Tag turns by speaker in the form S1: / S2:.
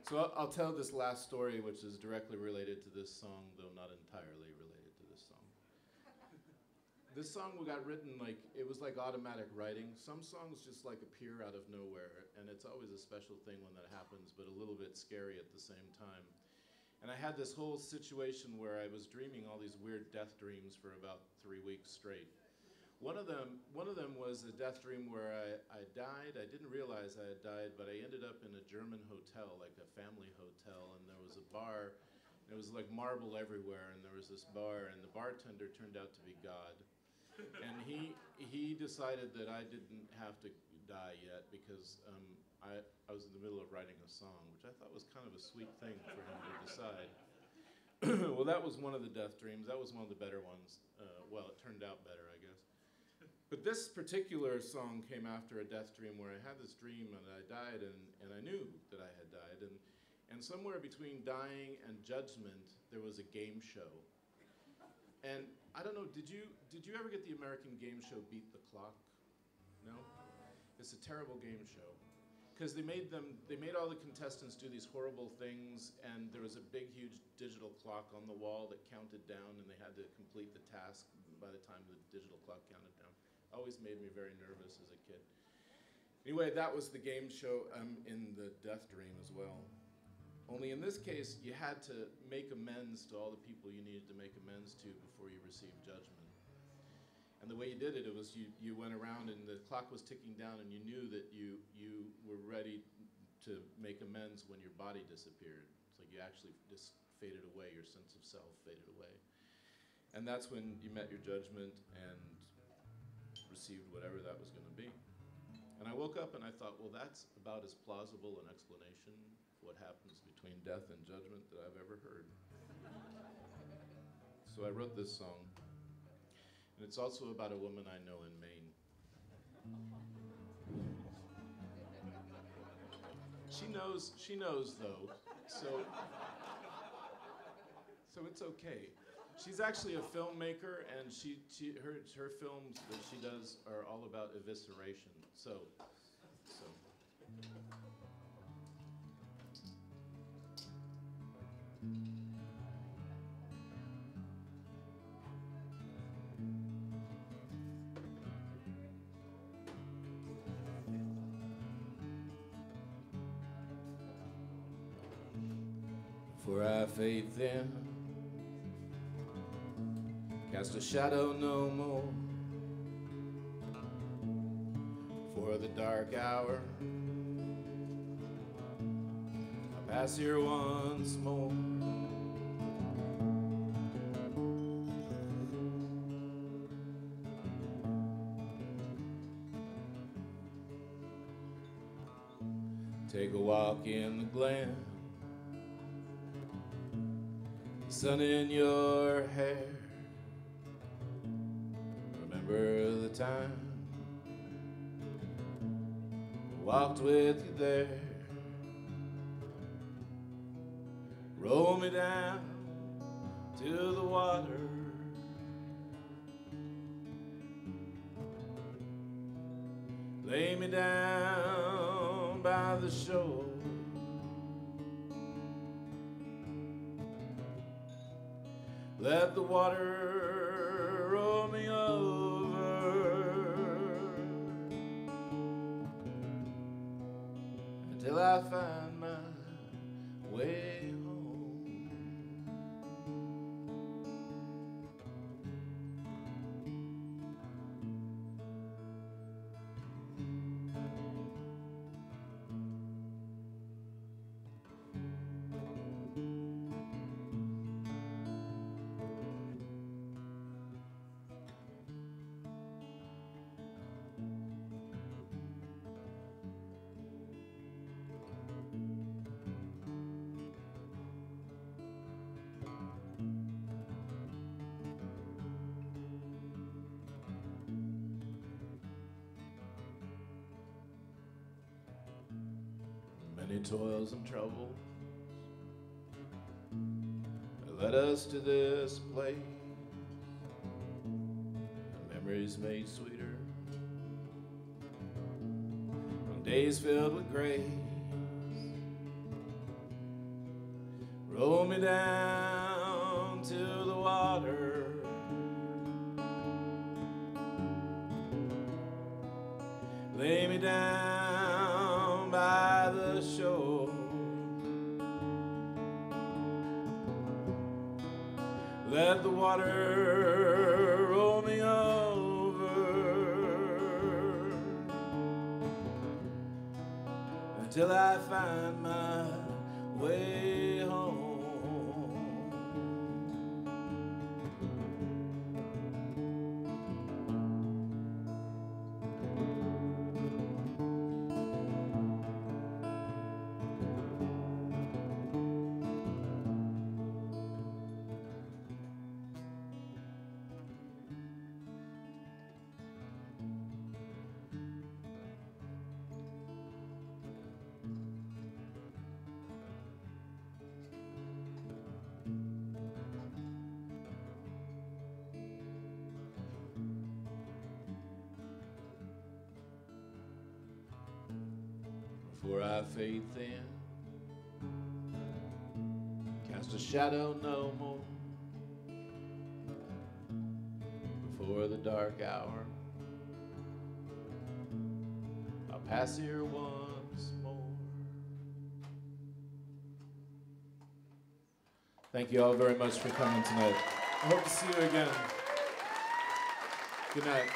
S1: So I'll tell this last story, which is directly related to this song, though not entirely related to this song. This song got written it was like automatic writing. Some songs just like appear out of nowhere, and it's always a special thing when that happens, but a little bit scary at the same time. And I had this whole situation where I was dreaming all these weird death dreams for about 3 weeks straight. One of them was a death dream where I died. I didn't realize I had died, but I ended up in a German hotel, like a family hotel, and there was a bar. And it was like marble everywhere, and there was this bar, and the bartender turned out to be God. And he decided that I didn't have to die yet because I was in the middle of writing a song, which I thought was kind of a sweet thing for him to decide. Well, that was one of the death dreams. That was one of the better ones. Well, it turned out better, I guess. But this particular song came after a death dream where I had this dream and I died and I knew that I had died. And somewhere between dying and judgment, there was a game show. And I don't know, did you ever get the American game show Beat the Clock? No? It's a terrible game show. Because they made all the contestants do these horrible things, and there was a big, huge digital clock on the wall that counted down, and they had to complete the task by the time the digital clock counted down. Always made me very nervous as a kid. Anyway, that was the game show in the death dream as well. Only in this case, you had to make amends to all the people you needed to make amends to before you received judgment. And the way you did it, was you went around and the clock was ticking down and you knew that you were ready to make amends when your body disappeared. It's like you actually just faded away, your sense of self faded away. And that's when you met your judgment and received whatever that was going to be. And I woke up and I thought, well, that's about as plausible an explanation for what happens between death and judgment that I've ever heard. So I wrote this song. And it's also about a woman I know in Maine. She knows though, so it's okay. She's actually a filmmaker, and her films that she does are all about evisceration. So. For I faith then cast a shadow no more, for the dark hour I pass here once more. Take a walk in the glen, sun in your hair. Remember the time I walked with you there. Roll me down to the water, lay me down by the shore. Let the water roll me over until I find my way home. Many toils and troubles led us to this place, and memories made sweeter on days filled with grace. roll me down to the water. Lay me down by the shore. Let the water roll me over until I find my way home. Before I fade thin, cast a shadow no more. Before the dark hour, I'll pass here once more. Thank you all very much for coming tonight. I hope to see you again. Good night.